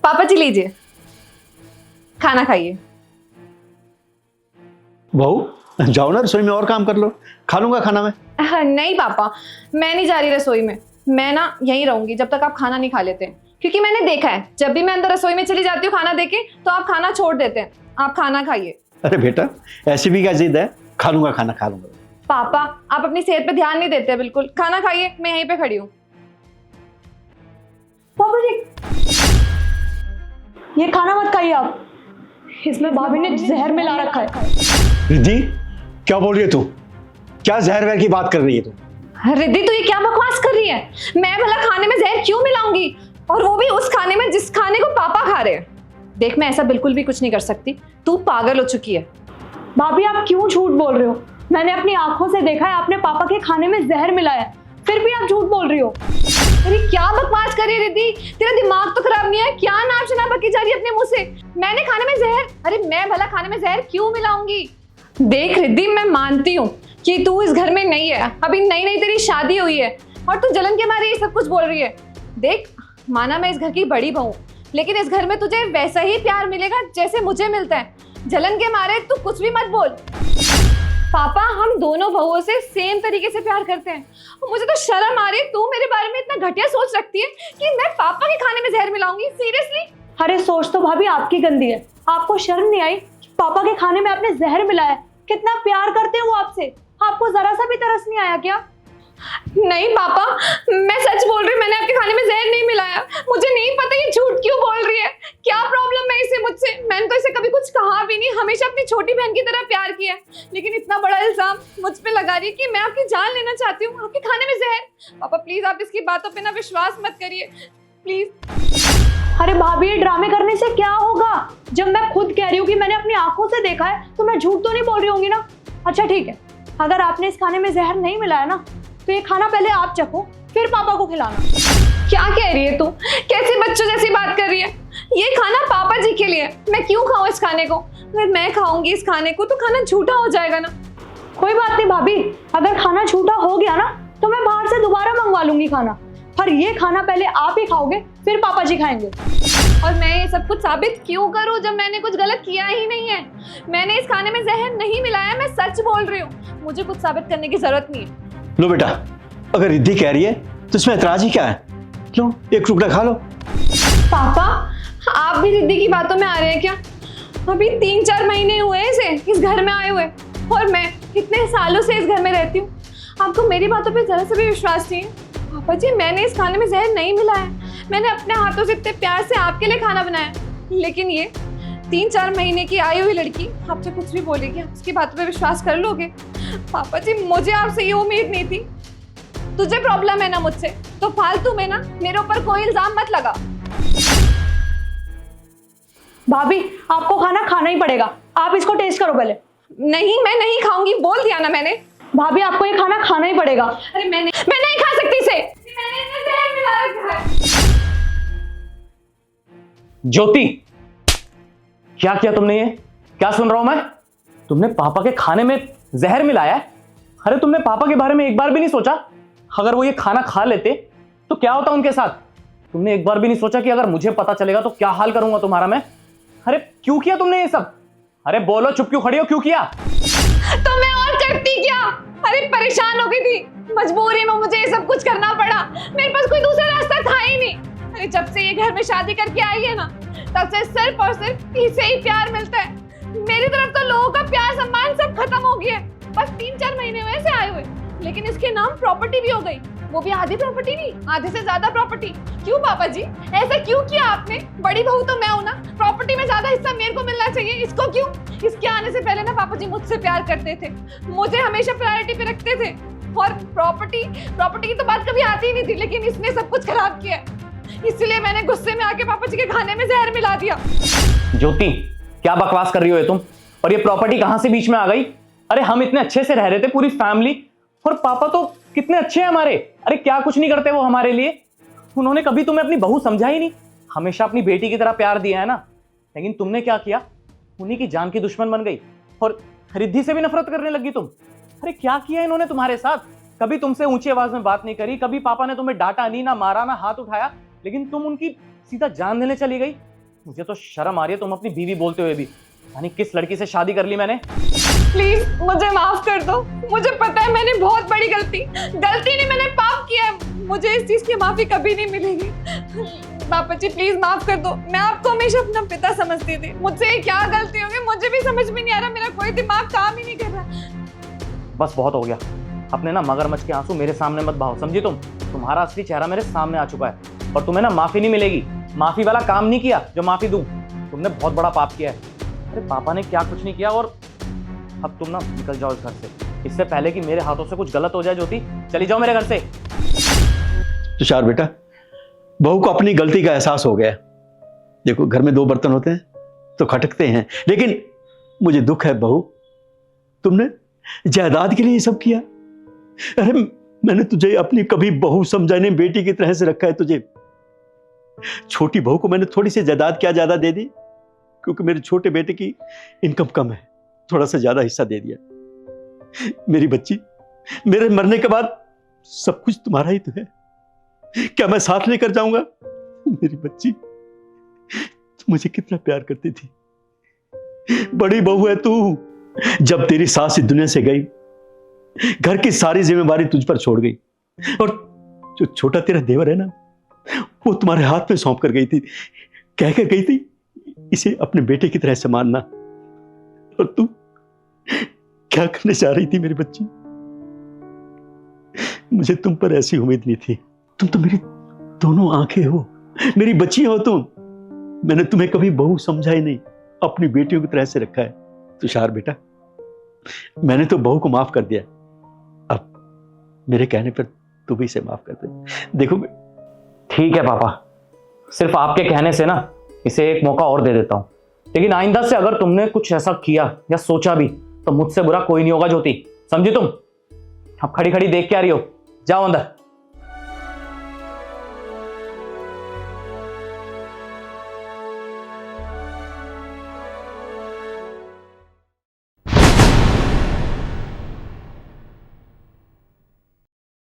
पापा जी लीजिए, खाना खाइए। बहू जाओ ना रसोई में और काम कर लो, खा लूंगा खाना मैं। नहीं पापा, मैं नहीं जा रही रसोई में। मैं ना यहीं रहूंगी जब तक आप खाना नहीं खा लेते हैं, क्योंकि मैंने देखा है जब भी मैं अंदर रसोई में चली जाती हूँ खाना देके तो आप खाना छोड़ देते हैं। आप खाना खाइए। अरे बेटा ऐसी भी क्या जिद है, खा लूंगा खाना, खा लूंगा। पापा आप अपनी सेहत पे ध्यान नहीं देते बिल्कुल। खाना खाइए, मैं यहीं पे खड़ी हूँ। पापा जी ये खाना मत खाइए आप, इसमें भाभी ने जहर मिला रखा है। रिद्धि क्या बोल रही है तू? क्या जहर वहर की बात कर रही है तू? रिद्धि तू ये क्या बकवास कर रही है? मैं भला खाने में जहर क्यों मिलाऊंगी, और वो भी उस खाने में जिस खाने को पापा खा रहे हैं। देख मैं ऐसा बिल्कुल भी कुछ नहीं कर सकती, तू पागल हो चुकी है। भाभी आप क्यों झूठ बोल रहे हो? मैंने अपनी आंखों से देखा है आपने पापा के खाने में जहर मिलाया, फिर भी आप झूठ बोल रही हो। अरे क्या बकवास कर रही है रिद्धि, तेरा दिमाग तो खराब नहीं है क्या? नाम शनाम बकी जा रही है अपने मुंह से। मैंने खाने में जहर, अरे मैं भला खाने में जहर क्यों मिलाऊंगी? देख रिद्धि मैं मानती हूँ कि तू इस घर में नहीं है, अभी नई नई तेरी शादी हुई है और तू जलन के मारे ये सब कुछ बोल रही है। देख माना मैं इस घर की बड़ी बहू, लेकिन इस घर में तुझे वैसा ही प्यार मिलेगा जैसे मुझे मिलता है। जलन के मारे तू कुछ भी मत बोल। पापा हम दोनों बहुओं से सेम तरीके से प्यार करते हैं। मुझे तो शर्म आ रही है, तू मेरे बारे में इतना घटिया सोच रखती है कि मैं पापा के खाने में जहर मिलाऊंगी? सीरियसली? अरे सोच तो भाभी आपकी गंदी है। आपको शर्म नहीं आई? पापा के खाने में आपने जहर मिलाया। कितना प्यार करते हैं वो आपसे, आपको जरा सा भी तरस नहीं आया क्या? नहीं पापा मैं सच बोल रही हूँ, मैंने आपके खाने में जहर नहीं मिलाया। मुझे नहीं पता ये झूठ क्यों बोल रही है। क्या प्रॉब्लम है इसे मुझसे? मैंने तो इसे कभी कुछ कहा भी नहीं, हमेशा अपनी छोटी बहन की तरह प्यार किया है, लेकिन इतना बड़ा इल्जाम मुझ पे लगा रही है कि मैं आपकी जान लेना चाहती हूँ, आपके खाने में जहर। पापा प्लीज आप इसकी बातों पे ना विश्वास मत करिए प्लीज। अरे भाभी ये ड्रामे करने से क्या होगा? जब मैं खुद कह रही हूँ कि मैंने अपनी आंखों से देखा है तो मैं झूठ तो नहीं बोल रही होंगी ना। अच्छा ठीक है, अगर आपने इस खाने में जहर नहीं मिलाया ना तो ये खाना पहले आप चखो फिर पापा को खिलाना। क्या कह रही है तू? कैसे बच्चों जैसी बात कर रही है? ये खाना पापा जी के लिए, मैं क्यों खाऊं इस खाने को? अगर मैं खाऊंगी इस खाने को तो खाना झूठा हो जाएगा ना। कोई बात नहीं भाभी, अगर खाना झूठा हो गया ना तो मैं बाहर से दोबारा मंगवा लूंगी खाना, पर ये खाना पहले आप ही खाओगे फिर पापा जी खाएंगे। और मैं ये सब कुछ साबित क्यों करूं जब मैंने कुछ गलत किया ही नहीं है? मैंने इस खाने में जहर नहीं मिलाया, मैं सच बोल रही हूँ। मुझे कुछ साबित करने की जरूरत नहीं है। लो बेटा, अगर रिद्धि कह रही है तो इसमें एतराज ही क्या है? लो एक टुकड़ा खा लो। पापा आप भी रिद्धि की बातों में आ रहे हैं क्या? अभी 3-4 महीने हुए इसे इस घर में आए हुए, और मैं इतने सालों से इस घर में रहती हूँ। आपको मेरी बातों पे जरा सा भी विश्वास नहीं है? पापा जी मैंने इस खाने में जहर नहीं मिलाया, मैंने अपने हाथों से इतने प्यार से आपके लिए खाना बनाया, लेकिन ये 3-4 महीने की आई हुई लड़की आपसे कुछ भी बोलेगी, आप उसकी बातों पे विश्वास कर लोगे? पापा जी मुझे आपसे ये उम्मीद नहीं थी। तुझे प्रॉब्लम है ना मुझसे, तो फालतू में ना मेरे ऊपर कोई इल्जाम मत लगा। भाभी आपको खाना ही पड़ेगा, आप इसको टेस्ट करो पहले। नहीं मैं नहीं खाऊंगी, बोल दिया ना मैंने। भाभी आपको ये खाना ही पड़ेगा। अरे मैं नहीं खा सकती इसे, मैंने इसमें जहर मिला रखा है। ज्योति क्या किया तुमने? ये क्या सुन रहा हूं मैं? तुमने पापा के खाने में जहर मिलाया है? अरे तुमने पापा के बारे में एक बार भी नहीं सोचा? अगर वो ये खाना खा लेते तो क्या होता उनके साथ? तुमने एक बार भी नहीं सोचा कि अगर मुझे पता चलेगा तो क्या हाल करूंगा तुम्हारा मैं? अरे क्यों किया तुमने ये सब? अरे बोलो, चुप क्यों खड़ी हो? क्यों किया? तो मैं और करती क्या? अरे परेशान हो गई थी, मजबूरी में मुझे ये सब कुछ करना पड़ा, मेरे पास कोई दूसरा रास्ता था ही नहीं। अरे जब से ये घर में शादी करके आई है ना, तब से सिर्फ और सिर्फ इसे ही प्यार मिलता है। मेरी तरफ तो लोगों का प्यार सम्मान सब खत्म हो गया है। बस 3-4 महीने हुए से आए हुए, लेकिन इसके नाम प्रॉपर्टी भी हो गई, वो भी आधी प्रॉपर्टी नहीं, आधे से ज्यादा प्रॉपर्टी। क्यों पापा जी ऐसा क्यों किया आपने? बड़ी बहू तो मैं हूं ना, प्रॉपर्टी में ज्यादा हिस्सा मेरे को मिलना चाहिए, इसको क्यों? इसके आने से पहले ना पापा जी मुझसे प्यार करते थे, मुझे हमेशा प्रायोरिटी पे रखते थे, और प्रॉपर्टी की तो बात कभी आती ही नहीं थी, लेकिन इसने सब कुछ खराब किया है। इसलिए मैंने गुस्से में आके पापा जी के खाने में जहर मिला दिया। ज्योति क्या बकवास कर रही हो ये तुम? और ये प्रॉपर्टी कहां से बीच में आ गई? अरे हम इतने अच्छे से रह रहे थे पूरी फैमिली, और पापा तो कितने अच्छे हैं हमारे। अरे क्या कुछ नहीं करते वो हमारे लिए? उन्होंने कभी तुम्हें अपनी बहू समझा ही नहीं, हमेशा अपनी बेटी की तरह प्यार दिया है ना। लेकिन तुमने क्या किया? उन्हीं की जान की दुश्मन बन गई, और रिद्धि से भी नफरत करने लगी तुम। अरे क्या किया इन्होंने तुम्हारे साथ? कभी तुमसे ऊंची आवाज में बात नहीं करी, कभी पापा ने तुम्हें डांटा नहीं, ना मारा, ना हाथ उठाया, लेकिन तुम उनकी सीधा जान लेने चली गई। मुझे तो शर्म आ रही है तुम अपनी बीवी बोलते हुए भी। यानी किस लड़की से शादी कर ली मैंने। प्लीज मुझे माफ कर दो। मुझे पता है मैंने बहुत बड़ी गलती नहीं, मैंने पाप किया है। मुझे इस चीज की माफी कभी नहीं मिलेगी। पापा जी प्लीज माफ कर दो। मैं आपको हमेशा अपना पिता समझती थी। मुझसे क्या गलती होगी मुझे भी समझ में नहीं आ रहा। मेरा कोई दिमाग काम ही नहीं कर रहा। बस बहुत हो गया। अपने ना मगरमच्छ के आंसू मेरे सामने मत बहाओ, समझी तुम। तुम्हारा असली चेहरा मेरे सामने आ चुका है और तुम्हें ना माफी नहीं मिलेगी। माफी वाला काम नहीं किया जो माफी दूं। तुमने बहुत बड़ा पाप किया है। अरे पापा ने क्या कुछ नहीं किया और अब तुम ना निकल जाओ इस घर से, इससे पहले कि मेरे हाथों से कुछ गलत हो जाए। ज्योति चली जाओ मेरे घर से। तुषार बेटा, बहू को अपनी गलती का एहसास हो गया है। देखो घर में दो बर्तन होते हैं तो खटकते हैं, लेकिन मुझे दुख है बहू, तुमने जायदाद के लिए ये सब किया। अरे मैंने तुझे अपनी कभी बहू समझाने बेटी की तरह से रखा है। तुझे छोटी बहू को मैंने थोड़ी सी जायदाद क्या ज्यादा दे दी, क्योंकि मेरे छोटे बेटे की इनकम कम है, थोड़ा सा ज्यादा हिस्सा दे दिया। मेरी बच्ची, मेरे मरने के बाद सब कुछ तुम्हारा ही तो है, क्या मैं साथ लेकर जाऊंगा? मेरी बच्ची, तू मुझे कितना प्यार करती थी। बड़ी बहू है तू। जब तेरी सास इस दुनिया से गई, घर की सारी जिम्मेवारी तुझ पर छोड़ गई और जो छोटा तेरा देवर है ना, वो तुम्हारे हाथ में सौंप कर गई थी, कहकर गई थी इसे अपने बेटे की तरह से मानना। और तू क्या करने जा रही थी मेरी बच्ची? मुझे तुम पर ऐसी उम्मीद नहीं थी। तुम तो मेरी दोनों आंखें हो, मेरी बच्ची हो तुम। मैंने तुम्हें कभी बहू समझा ही नहीं, अपनी बेटियों की तरह से रखा है। तुषार बेटा, मैंने तो बहू को माफ कर दिया, अब मेरे कहने पर तू भी इसे माफ कर दे। देखो ठीक है पापा, सिर्फ आपके कहने से ना इसे एक मौका और दे देता हूं, लेकिन आइंदा से अगर तुमने कुछ ऐसा किया या सोचा भी तो मुझसे बुरा कोई नहीं होगा। ज्योति समझी तुम? अब खड़ी खड़ी देख के आ रही हो, जाओ अंदर।